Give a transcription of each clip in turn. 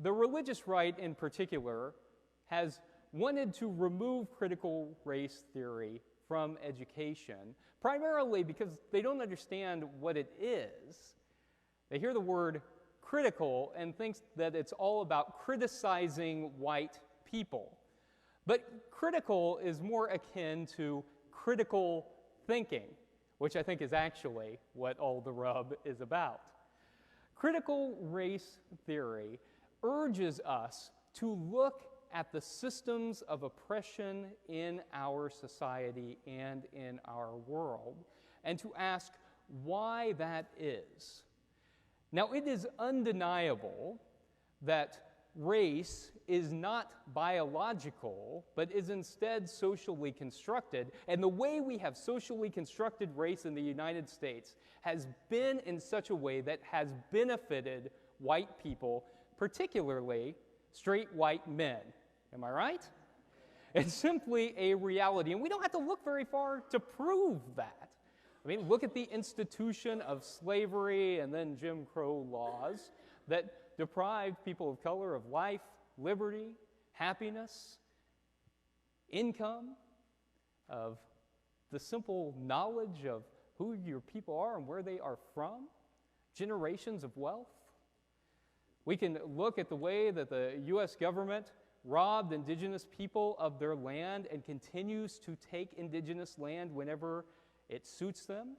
the religious right in particular has wanted to remove critical race theory from education, primarily because they don't understand what it is. They hear the word critical and think that it's all about criticizing white people. But critical is more akin to critical thinking, which I think is actually what all the rub is about. Critical race theory urges us to look at the systems of oppression in our society and in our world, and to ask why that is. Now, it is undeniable that race is not biological, but is instead socially constructed. And the way we have socially constructed race in the United States has been in such a way that has benefited white people, particularly straight white men. Am I right? It's simply a reality. And we don't have to look very far to prove that. I mean, look at the institution of slavery and then Jim Crow laws that deprived people of color of life, liberty, happiness, income, of the simple knowledge of who your people are and where they are from, generations of wealth. We can look at the way that the U.S. government robbed indigenous people of their land and continues to take indigenous land whenever it suits them.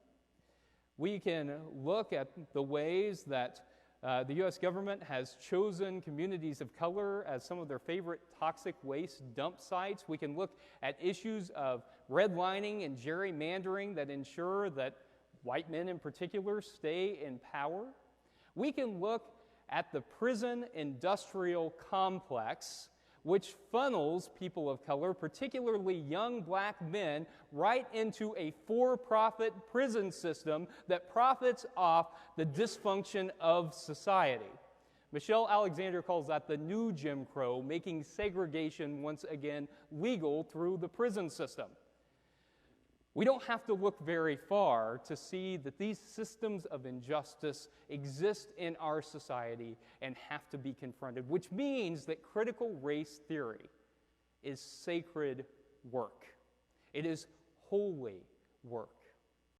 We can look at the ways that the U.S. government has chosen communities of color as some of their favorite toxic waste dump sites. We can look at issues of redlining and gerrymandering that ensure that white men in particular stay in power. We can look at the prison industrial complex, which funnels people of color, particularly young black men, right into a for-profit prison system that profits off the dysfunction of society. Michelle Alexander calls that the new Jim Crow, making segregation once again legal through the prison system. We don't have to look very far to see that these systems of injustice exist in our society and have to be confronted, which means that critical race theory is sacred work. It is holy work.